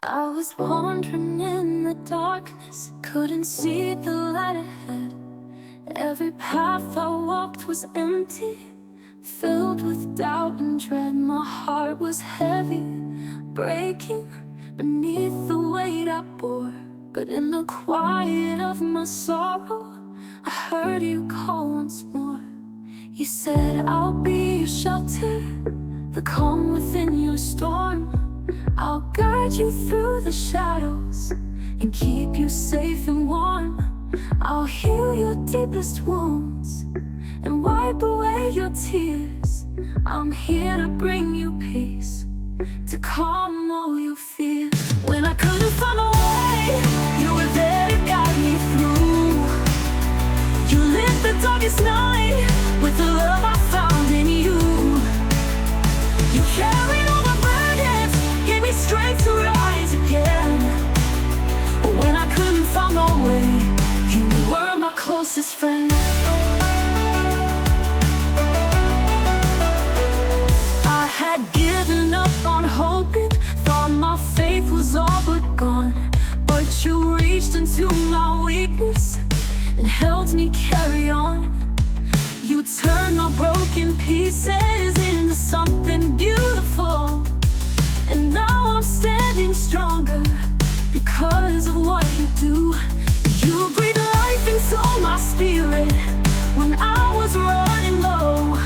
I was wandering in the darkness, couldn't see the light ahead. Every path I walked was empty, filled with doubt and dread. My heart was heavy, breaking beneath the weight I bore. But in the quiet of my sorrow, I heard you call once more. You said, I'll be your shelter, the calm within your storm. I'll guide you through the shadows and keep you safe and warm. I'll heal your deepest wounds and wipe away your tears. I'm here to bring you peace, to calm all your fears. When I couldn't find a way, you were there to guide me through. You lit the darkest night with the love I found in you. You carried all my burdens, gave me strength to rise again. When I couldn't find my way, you were my closest friend. I had given up on hoping, thought my faith was all but gone. But you reached into my weakness and helped me carry on. You turned my broken pieces into something beautiful. And now I'm standing stronger because of what you do. You breathe life into my spirit when I was running low.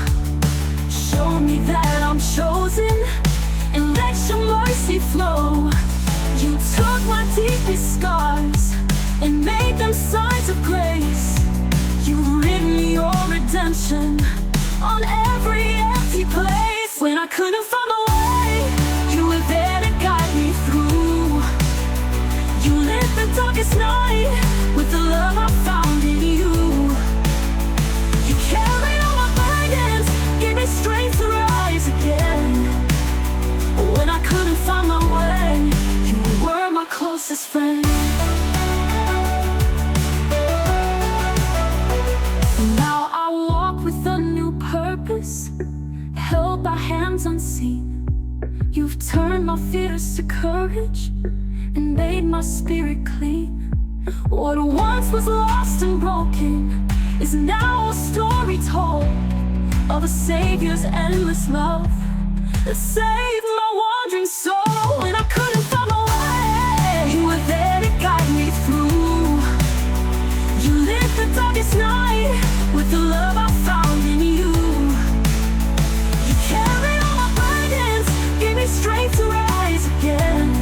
Show me that I'm chosen and let your mercy flow. You took my deepest scars and made them signs of grace. You written your redemption on every empty place. When I couldn't find a way, you were there to guide me through. You lit the darkest night with the love I found in you. You carried all my burdens, gave me strength to rise again. When I couldn't find my way, you were my closest friend. Now I walk with a new purpose, held by hands unseen. You've turned my fears to courage and made my spirit clean. What once was lost and broken is now a story told of a Savior's endless love that saved my wandering soul. When I couldn't find my way, you were there to guide me through. You lit the darkest night with the love I found in you. You carried all my burdens, gave me strength to rise again.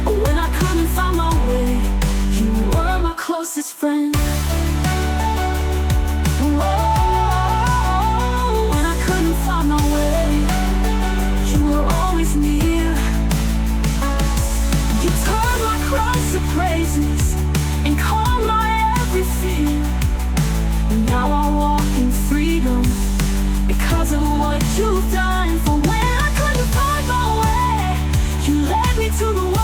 When I couldn't find my way, you were my closest friend. When I couldn't find my way, you were always near. You turned my cries to praises and calmed my every fear. Now I walk in freedom because of what you've done. For when I couldn't find my way, you led me to the one.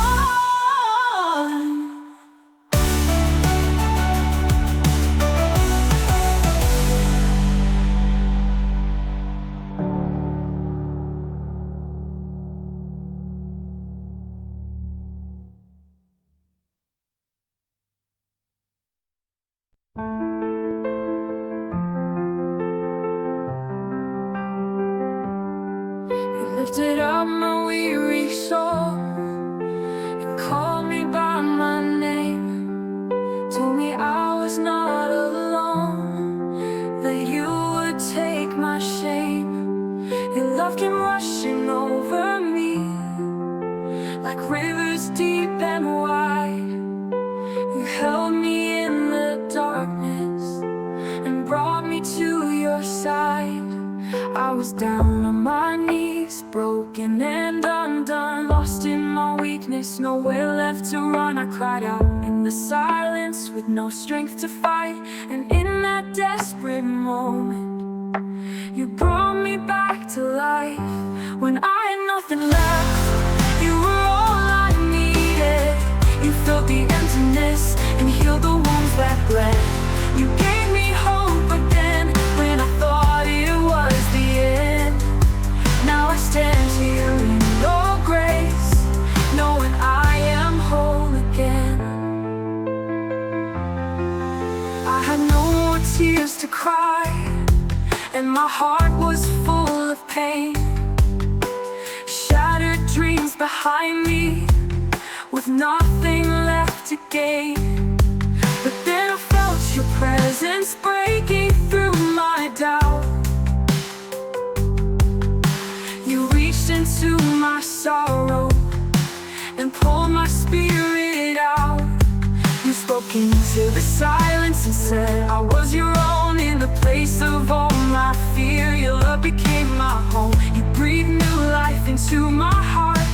Lifted up my weary soul, you called me by my name, told me I was not alone, that you would take my shame. Your love came rushing over me like rivers deep and wide. You held me in the darkness and brought me to your side. I was down on my knees, broken and undone, lost in my weakness, nowhere left to run. I cried out in the silence with no strength to fight. And in that desperate moment, you brought me back to life. When I had nothing left, you were all I needed. You filled the emptiness and healed the wounds that bled. You gave me hope again when I thought it was the end. Now I stand here in your grace, knowing I heart was full of pain, shattered dreams behind me, with nothing left to gain. But then I felt your presence breaking through my doubt. You reached into my sorrow and pulled my spirit out. You spoke into the silence and said I was your own. In the place of all my fear, your love became my home. You breathed new life into my heart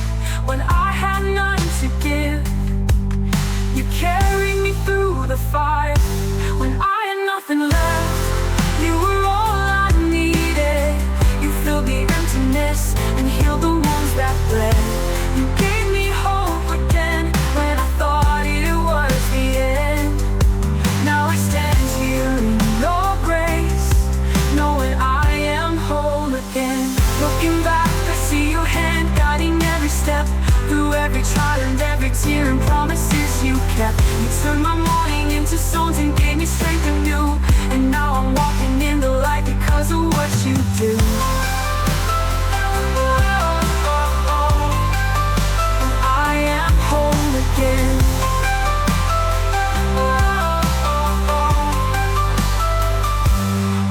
when I had none to give. You carried me through the fire when I had nothing left. You were all I needed. You filled the emptiness and healed the wounds that bled. You gave me hope again when I thought it was the end. Now I stand here in your grace, knowing I am whole again. Looking back, I see your hand guiding every step, through every trial and every tear, and promises you kept. You turned my mourning into songs and gave me strength anew. And now I'm walking in the light because of what you do. I am whole again.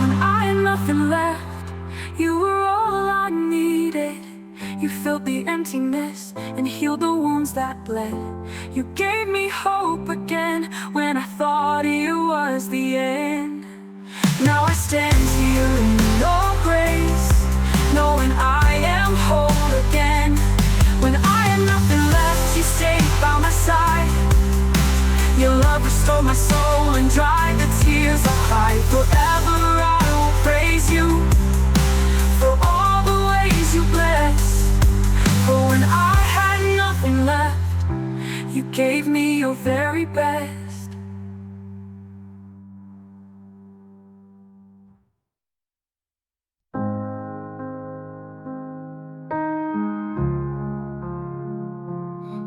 When I had nothing left, you were all I needed. You filled the emptiness and healed the wounds that bled. You gave me hope again when I thought it was the end. Now I stand here in your grace, knowing I am whole again. When I had nothing left, you stayed by my side. Your love restored my soul and dried the tears I cried. Forever I will praise you for all the ways you blessed. For when I had nothing left, you gave me your very best.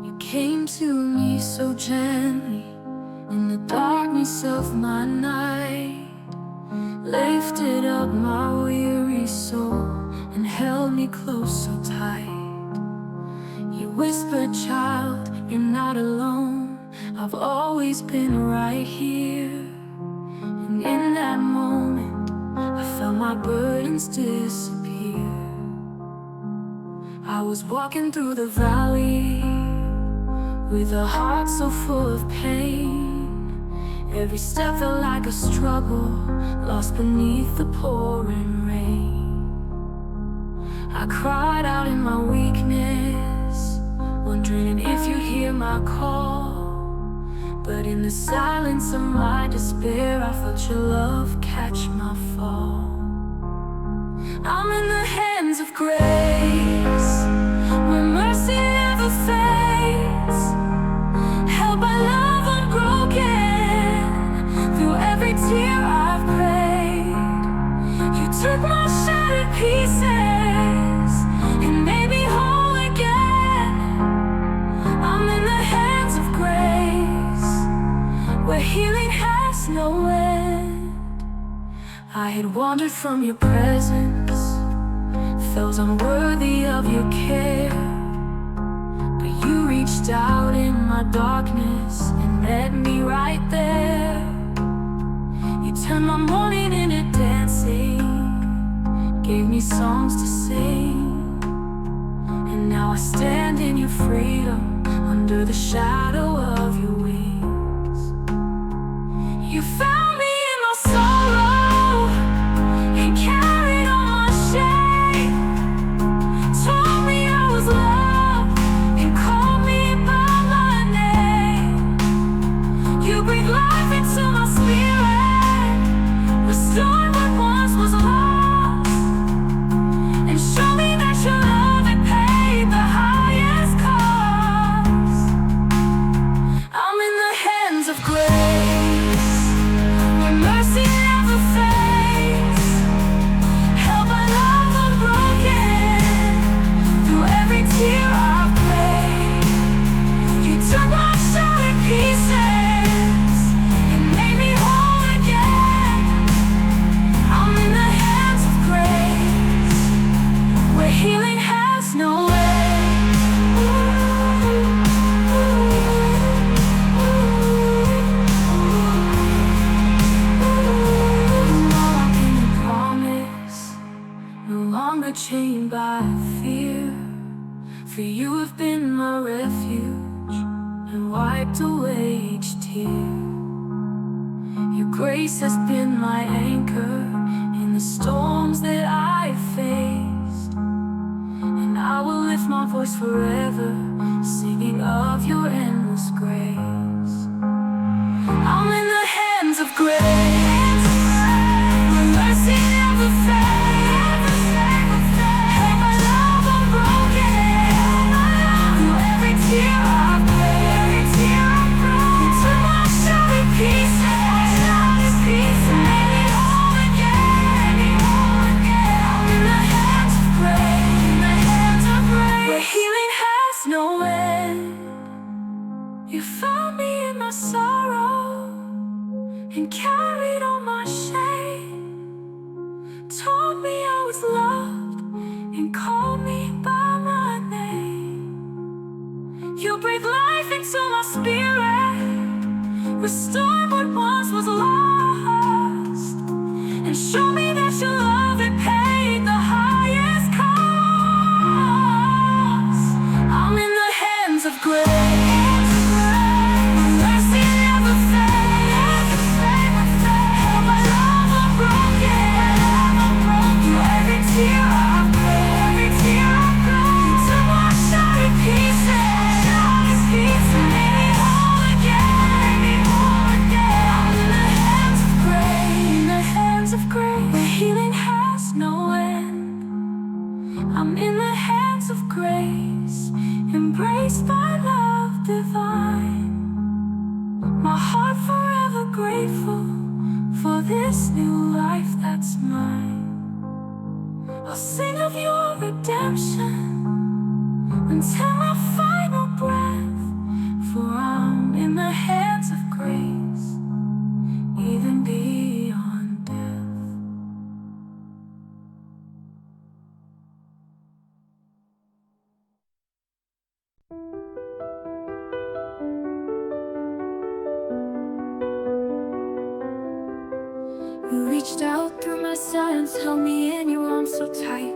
You came to me so gently in the darkness of my night, lifted up my weary soul and held me close so tight. You whispered, child, you're not alone. I've always been right here. And in that moment, I felt my burdens disappear. I was walking through the valley with a heart so full of pain. Every step felt like a struggle, lost beneath the pouring rain. I cried out in my weakness, wondering if you'd hear my call. But in the silence of my despair, I felt your love catch my fall. I'm in the hands of grace, where mercy never fades, held by love unbroken. Through every tear I've prayed, you took my shattered pieces and made me whole again. I'm in the hands of grace, where healing has no end. I had wandered from your presence, felt unworthy of your care, but you reached out in my darkness and met me right there. You turned my mourning into dancing, gave me songs to sing. And now I stand in your freedom, under the shadow of your wings. You found me in my sorrow and carried all my shame, told me I was loved and called me by my name. You breathed life into my spirit, restored what once was lost, and showed me that your love had paid the highest cost. I'm in the hands of grace, For you have been my refuge and wiped away each tear. Your grace has been my anchor in the storms that I faced. And I will lift my voice forever, singing of your endless grace. I'm in the hands of grace, where mercy never fails. Held by love unbroken, through every tear I cried, into my shattered pieces. And carried all my shame, told me I was loved, and called me by my name. You breathe life into my spirit, restored what once was lost, and show me that your love had paid the highest cost. I'm in the hands of grace. I'm in the hands of grace, embraced by love divine. My heart forever grateful for this new life that's mine. I'll sing of your redemption until my final breath, for I'm in the hands of grace, even beyond death. You reached out through my silence, held me in your arms so tight,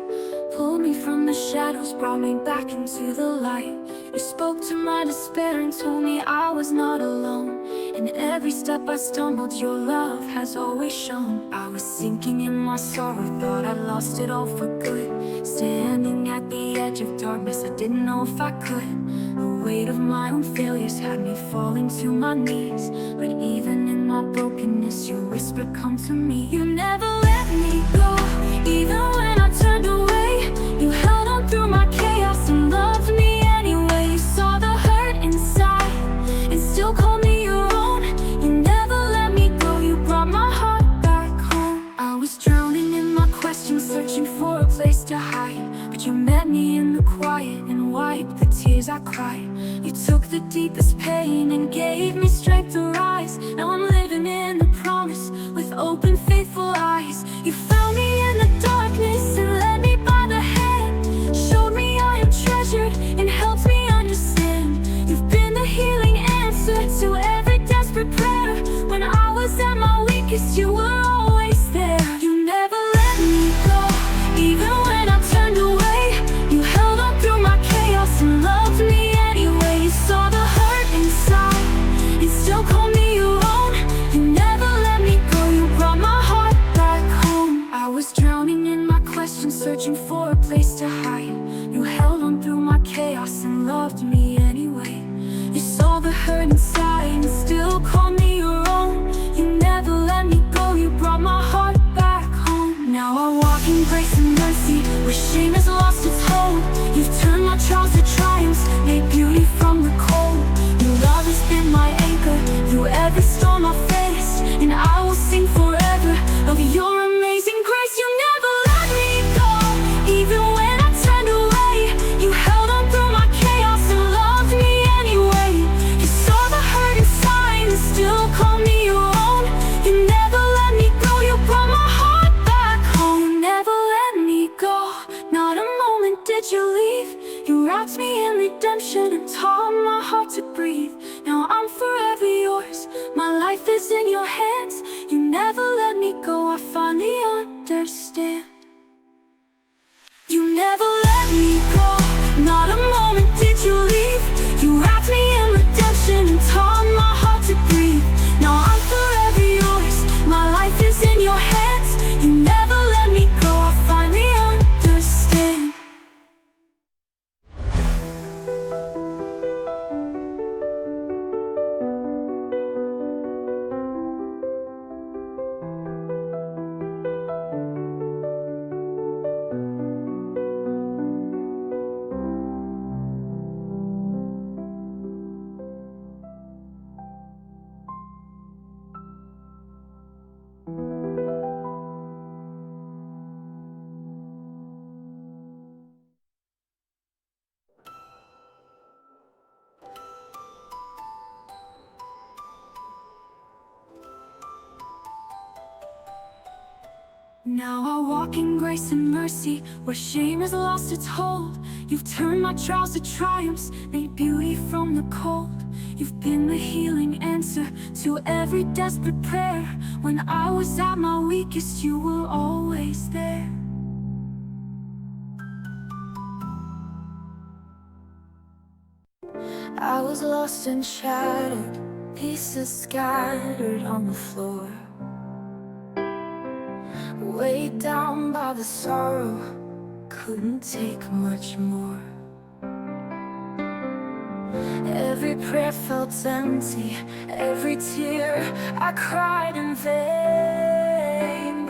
pulled me from the shadows, brought me back into the light. You spoke to my despair and told me I was not alone. And every step I stumbled, your love has always shown. I was sinking in my sorrow, thought I'd lost it all for good. Standing at the edge of darkness, I didn't know if I could. The weight of my own failures had me falling to my knees. But even in my brokenness, you whispered, come to me. You never let me go, even when I turned away. You held on through my chaos and loved me anyway. You saw the hurt inside and still called me your own. You never let me go, you brought my heart back home. I was drowning in my questions, searching for a place to hide. But you met me in the quiet and wiped the tears I cried. You took the deepest pain and gave me strength to rise. Now I'm living in the promise with open, faithful eyes. You found me in the darkness and led me by the hand, showed me I am treasured and helped me understand. You've been the healing answer to every desperate prayer. When I was at my weakest, you were always there. You never let me go, even when I turned away. You held on through my chaos and loved me anyway. You saw the hurt inside and still called me your own. You never let me go, you brought my heart back home. I was drowning in my questions, searching for a place to hide. You held on through my chaos and loved me anyway. You saw the hurt inside and still called me your own. You never let me go, you brought my heart back home. Now I walk in grace and mercy, where shame has lost its hold. You've turned my trials to triumphs, made beauty from the cold. Your love has been my anchor through every storm I faced, and I will sing forever of your amazing grace. You never let me go, even when I turned away. You held on through my chaos and loved me anyway. You saw the hurt inside and still called me your own. You never let me go, you brought my heart back home. You never let me go, not a moment did you leave. You wrapped me in redemption and taught my heart to breathe. Now I'm forever yours, my life is in your hands. You never let me go, I finally understand. You never let me go, not a moment Now I walk in grace and mercy, where shame has lost its hold. You've turned my trials to triumphs, made beauty from the cold. You've been the healing answer to every desperate prayer. When I was at my weakest, you were always there. I was lost and shattered, pieces scattered on the floor, weighed down by the sorrow, couldn't take much more. Every prayer felt empty, every tear I cried in vain.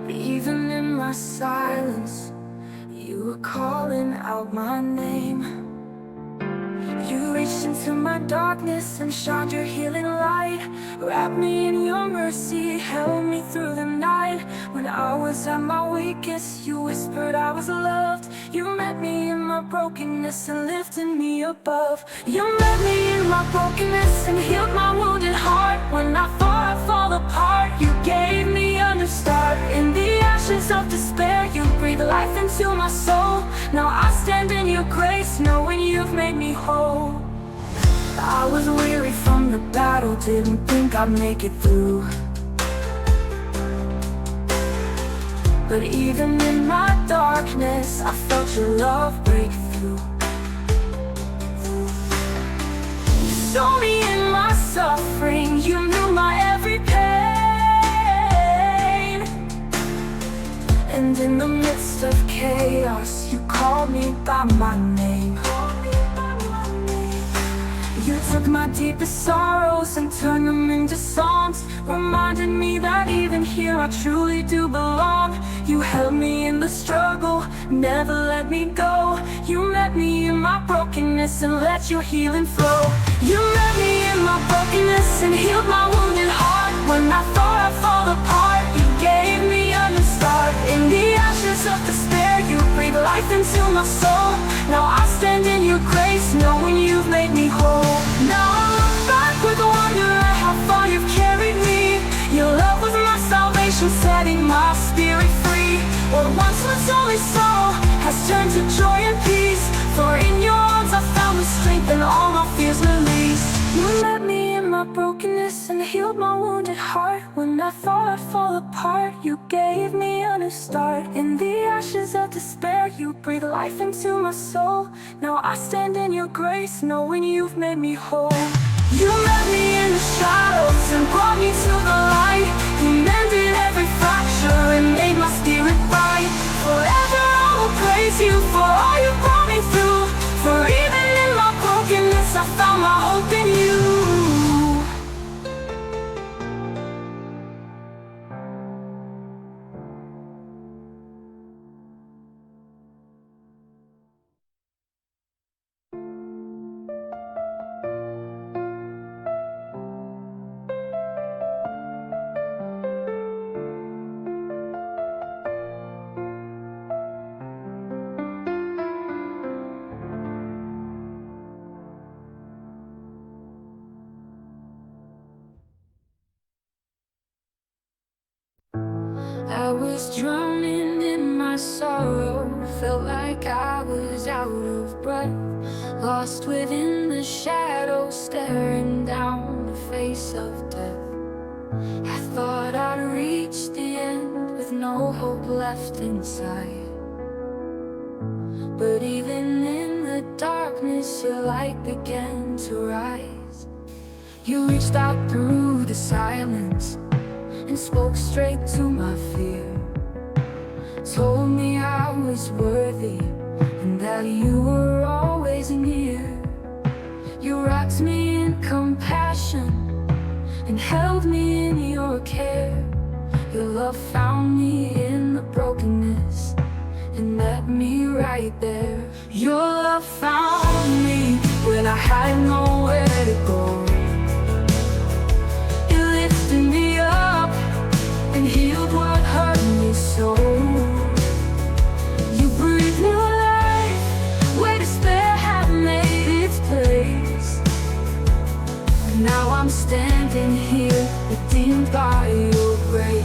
But even in my silence, you were calling out my name. You reached into my darkness and shined your healing light. Wrapped me in your mercy, held me through the night. When I was at my weakest, you whispered I was loved. You met me in my brokenness and lifted me above. You met me in my brokenness and healed my wounded heart. When I thought I'd fall apart, you gave me a new start. In the ashes of despair, you breathed life into my soul. Now I stand in your grace, knowing you've made me whole. I was weary from the battle, didn't think I'd make it through. But even in my darkness, I felt your love break through. You saw me in my suffering, you knew my every pain. And in the midst of chaos, you called me by my name. You took my deepest sorrows and turned them into songs, reminded me that even here I truly do belong. You held me in the struggle, never let me go. You met me in my brokenness and let your healing flow. You met me in my brokenness and healed my wounded heart. When I thought I'd fall apart, you gave me a new start. In the ashes of despair, you breathed life into my soul. Now I stand in your grace, knowing you've made me whole. Now I look back with wonder at how far you've carried me. Your love was my salvation, setting my spirit free. What once was only sorrow has turned to joy and peace. For in your arms I found the strength and all my fears released. You met me in my brokenness and healed my wounded heart. When I thought I'd fall apart, you gave me a new start. In the ashes of despair, you breathed life into my soul. Now I stand in your grace, knowing you've made me whole. You met me in the shadows and brought me to the light. You mended every fracture and made my spirit bright. Forever I will praise you for all you brought me through. For even in my brokenness, I found my hope in you. I was drowning in my sorrow, felt like I was out of breath, lost within the shadows, staring down the face of death. I thought I'd reached the end with no hope left inside. But even in the darkness, your light began to rise. You reached out through the silence and spoke straight to my fear. Told me I was worthy and that you were always near. You wrapped me in compassion and held me in your care. Your love found me in the brokenness and met me right there. Your love found me when I had nowhere to go. It lifted me up and healed what hurt me so. You breathed new life where despair had made its place. Now I'm standing here, redeemed by your grace.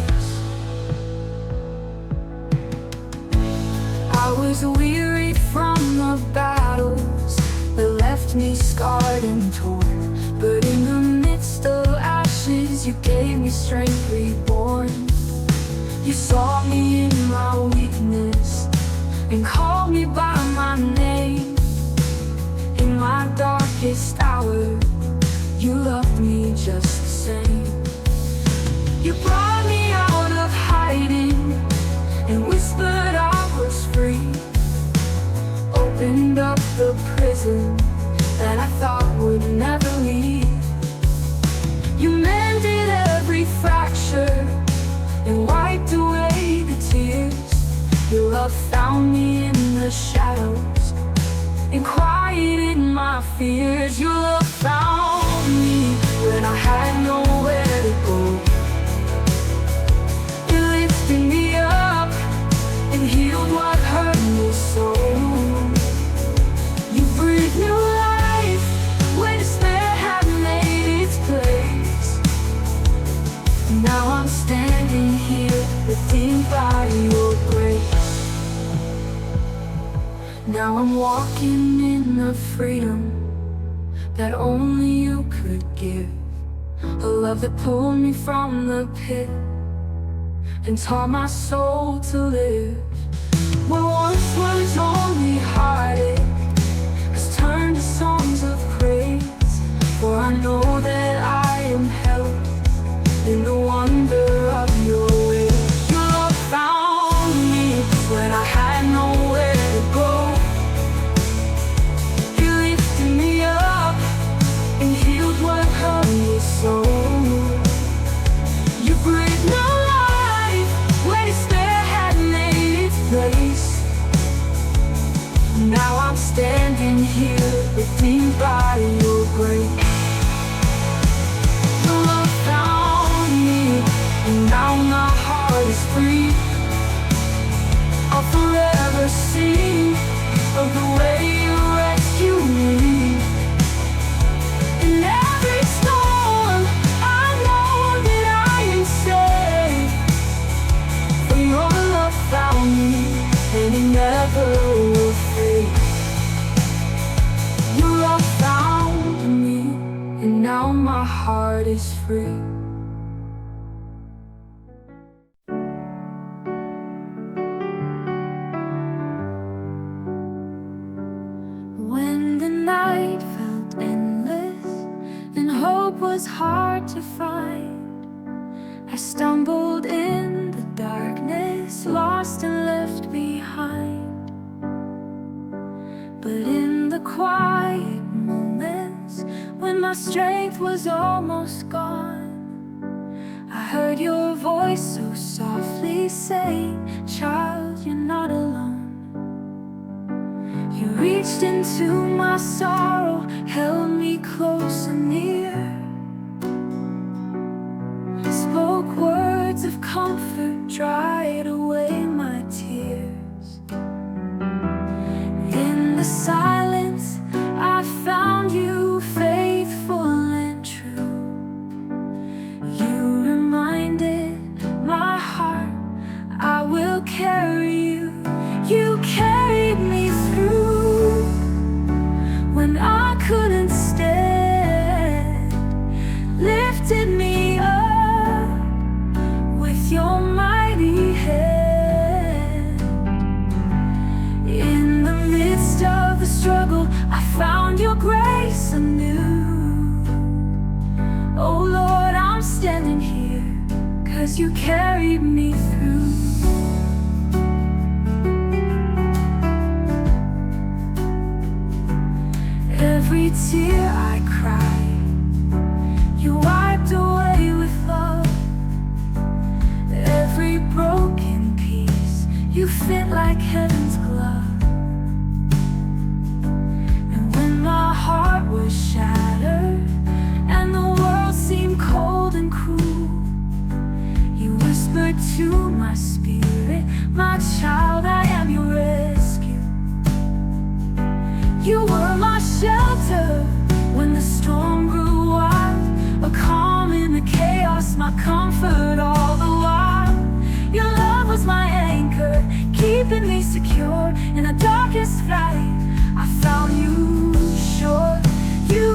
scarred and torn, but in the midst of ashes, you gave me strength reborn. You saw me in my weakness and called me by my name. In my darkest hour, you loved me just the same. You brought me out of hiding and whispered I was free. Opened up the prison that I thought would never leave. You mended every fracture and wiped away the tears. Your love found me in the shadows and quieted my fears. Your love found me when I had nowhere to go. You lifted me up and healed what hurt me so. You breathed new life when despair had made its place. Now I'm standing here, redeemed by your grace. Now I'm walking in the freedom that only you could give. A love that pulled me from the pit and taught my soul to live. What once was only heartache has turned to songs of praise. For I know that I am held in the wonder of your ways. Your love found me when I had nowhere to go. You lifted me up and healed what hurt me so. You breathed new life when despair had made its place. Now I'm standing here, redeemed by your grace. Your love found me, and now my heart is free. I'll forever sing of the way you rescued me. In every storm, I know that I am safe. For your love found me, and it never will fade. Your love found me, and now my heart is free. When the night felt endless and hope was hard to find, I stumbled in the darkness, lost and left behind. But in the quiet moments, when my strength was almost gone, I heard your voice so softly saying, "Child, you're not alone." You reached into my sorrow, held me close and near, spoke words of comfort, dried away my tears. In the silence, I found you faithful and true. You reminded my heart, I will carry you. You carried me through when I couldn't stand, lifted me up with your mighty hand. In the midst of the struggle, I found your grace anew. Oh Lord, I'm standing here, 'cause you carried me through. Every tear I cried, you wiped away with love. Every broken piece, you fit like heaven's glove. And when my heart was shattered and the world seemed cold and cruel, you whispered to my spirit, "My child, I am your rescue." You were my shelter when the storm grew wild, a calm in the chaos, my comfort all the while. Your love was my anchor, keeping me secure. In the darkest night, I found you sure. You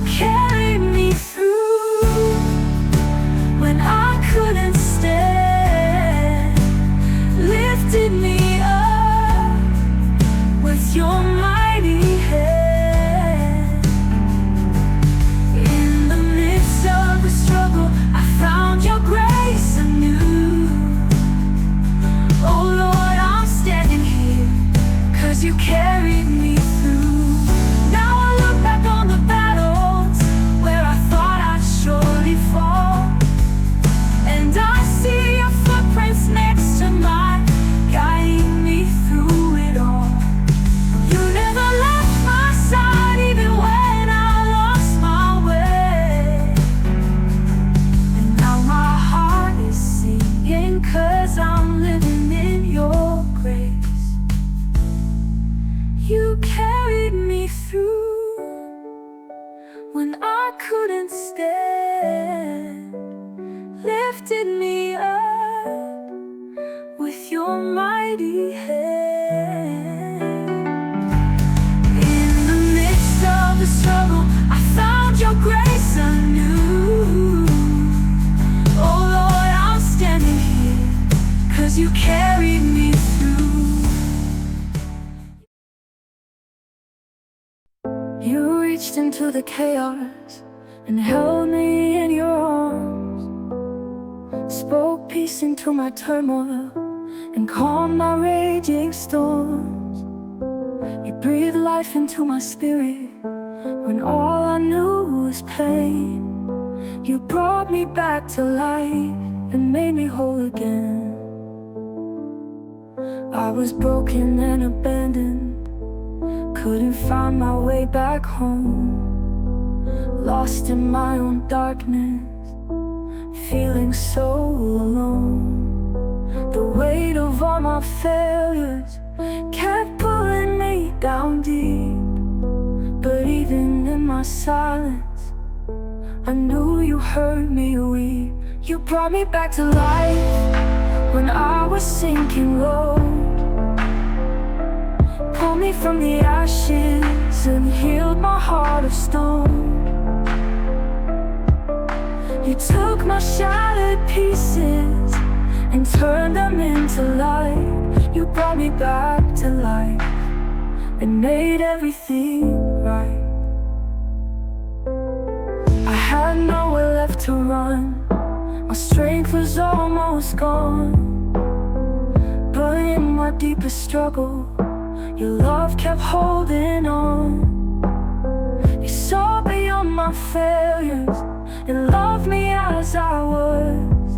reached into the chaos and held me in your arms, spoke peace into my turmoil and calmed my raging storms. You breathed life into my spirit when all I knew was pain. You brought me back to life and made me whole again. I was broken and abandoned, couldn't find my way back home, lost in my own darkness, feeling so alone. The weight of all my failures kept pulling me down deep, but even in my silence, I knew you heard me weep. You brought me back to life when I was sinking low, pulled me from the ashes and healed my heart of stone. You took my shattered pieces and turned them into light. You brought me back to life and made everything right. I had nowhere left to run, my strength was almost gone, but in my deepest struggle, your love kept holding on. You saw beyond my failures and loved me as I was.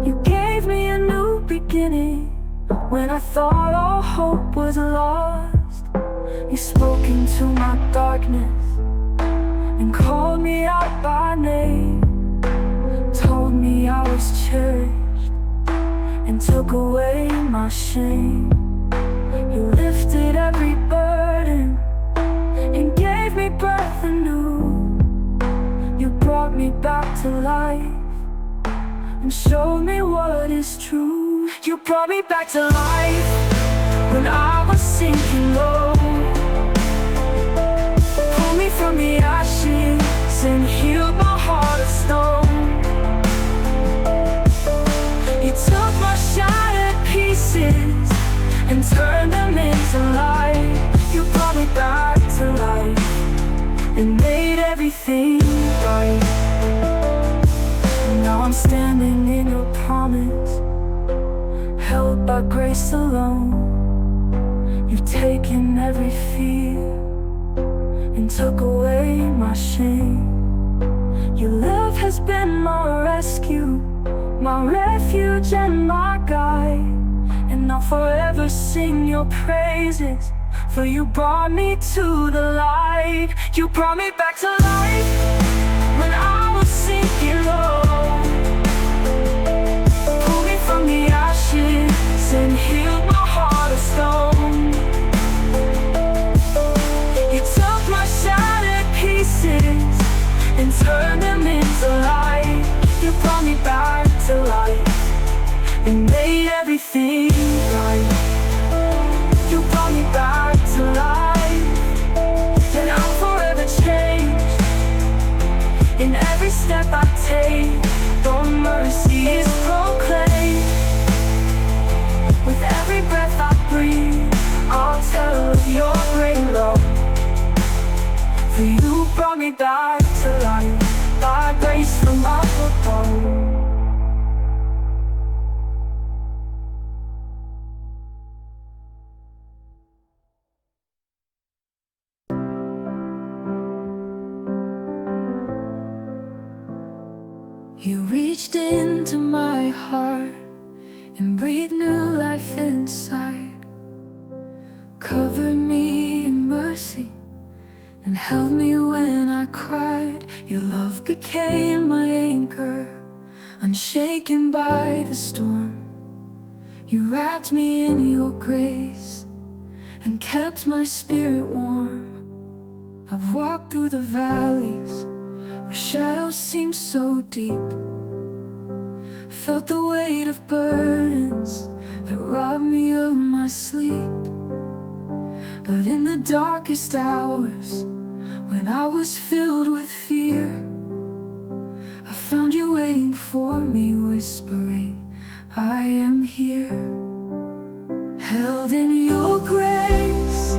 You gave me a new beginning when I thought all hope was lost. You spoke into my darkness and called me out by name, told me I was cherished and took away my shame. You lifted every burden and gave me breath anew. You brought me back to life and showed me what is true. You brought me back to life when I was sinking low, pulled me from the ashes and healed my heart of stone. You took my shattered pieces and turned them into light. You brought me back to life and made everything right. Now I'm standing in your promise, held by grace alone. You've taken every fear and took away my shame. Your love has been my rescue, my refuge and my guide, and I'll forever sing your praises, for you brought me to the light. You brought me back to life when I was sinking low, pulled me from the ashes and healed my heart of stone. You took my shattered pieces and turned them into light. You brought me back to life and made everything right. You brought me back to life, and I'm forever changed. In every step I take, your mercy is proclaimed. With every breath I breathe, I'll tell of your great love. For you brought me back to life, by grace from up above. You reached into my heart and breathed new life inside, covered me in mercy and held me when I cried. Your love became my anchor, unshaken by the storm. You wrapped me in your grace and kept my spirit warm. I've walked through the valleys where shadows seem so deep, felt the weight of burdens that robbed me of my sleep. But in the darkest hours, when I was filled with fear, I found you waiting for me, whispering, I am here. Held in your grace,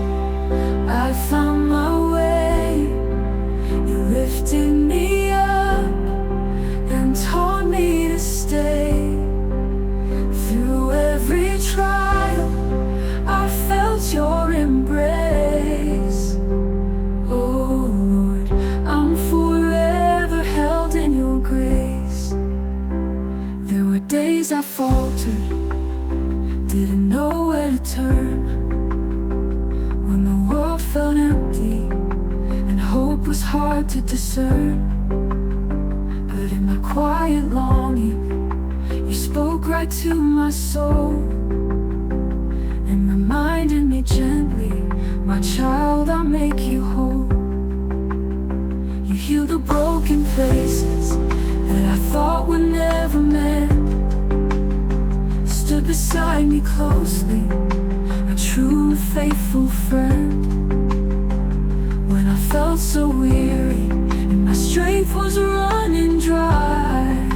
I found my way hard to discern, but in my quiet longing, you spoke right to my soul and reminded me gently, my child, I'll make you whole. You heal the broken places that I thought were never meant. Stood beside me closely, a true and faithful friend. When I felt so weary and my strength was running dry,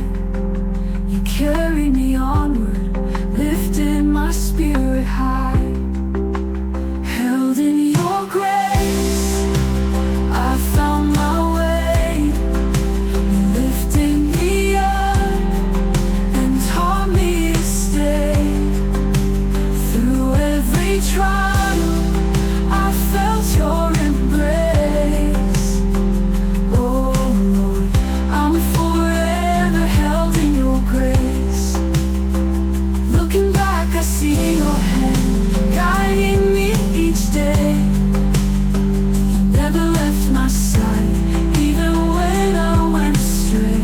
you carried me onward, lifted my spirit high. Held in your grace, I found my way. You lifted me up and taught me to stay. Through every trial, I felt your embrace. Oh Lord, I'm forever held in your grace. Looking back, I see your hand guiding me each day. You never left my side, even when I went astray.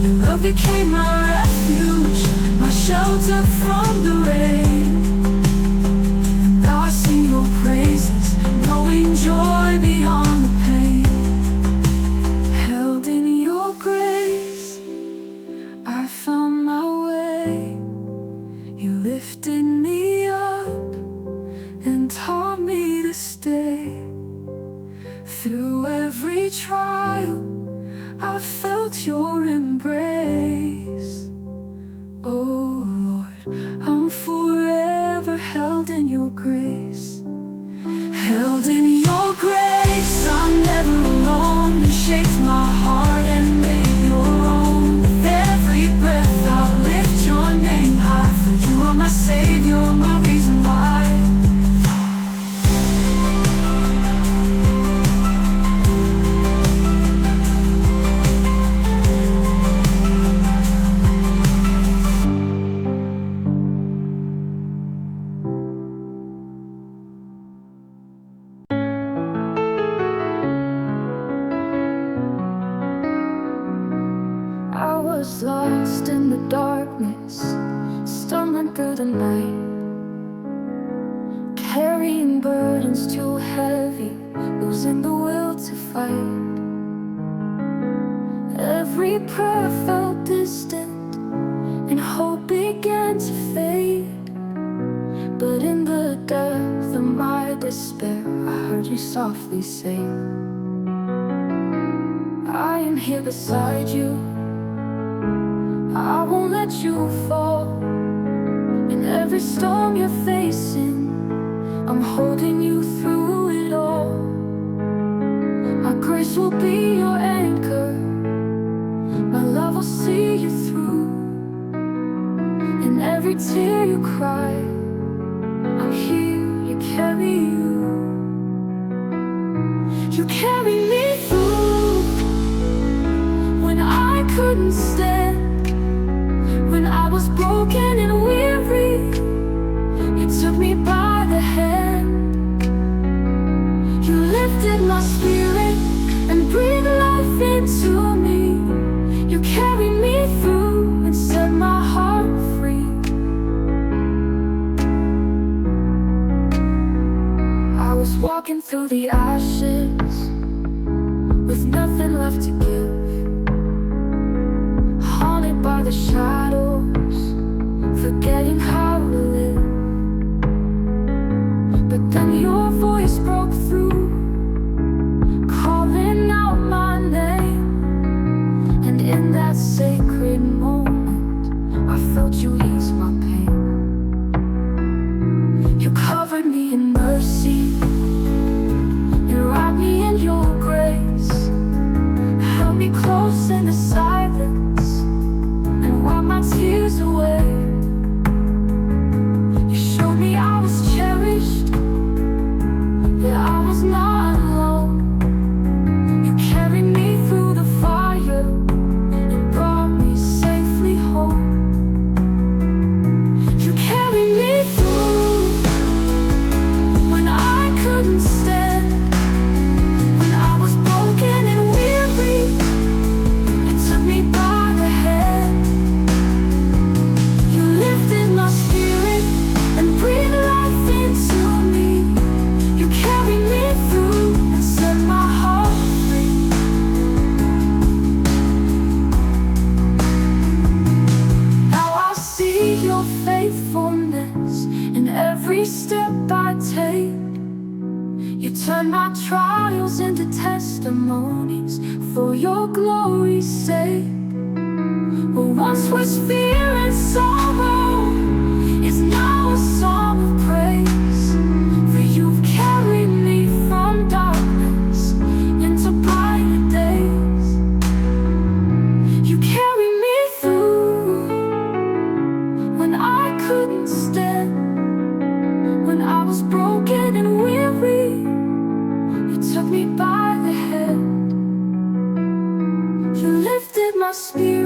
Your love became my refuge, my shelter from the rain. And now I sing your praises, knowing joy beyond the pain. Held in your grace, I found my way. You lifted me up and taught me to stay. Through every trial, I felt your embrace. Oh Lord, I'm forever held in your grace. Held in your grace, I'm never alone. You shaped my heart and made your own. With every breath I'll lift your name high, for you are my savior, my reason why. I was lost in the darkness, stumbling through the night, carrying burdens too heavy, losing the will to fight. Every prayer felt distant, and hope began to fade. But in the depth of my despair, I heard you softly say, I am here beside you, I won't let you fall. In every storm you're facing, I'm holding you through it all. My grace will be your anchor, my love will see you through. In every tear you cry, I'm here, you carry you. You carry me through when I couldn't stand. When I was broken and weary, you took me by the hand. You lifted my spirit and breathed life into me. You carried me through and set my heart free. I was walking through the ashes with nothing left to give, haunted by the shadows, forgetting how to live. But then your voice broke through, calling out my name. And in that sacred moment, I felt you ease my pain. You covered me in mercy and wrapped me in your grace, held me close in the silence and wipe my tears away. trials into testimonies for your glory's sake. What once was fear and sorrow is now a song of praise. For you've carried me from darkness into brighter days. You carried me through when I couldn't stand. When I was broken and weary, you took me by the hand. You lifted my spirit.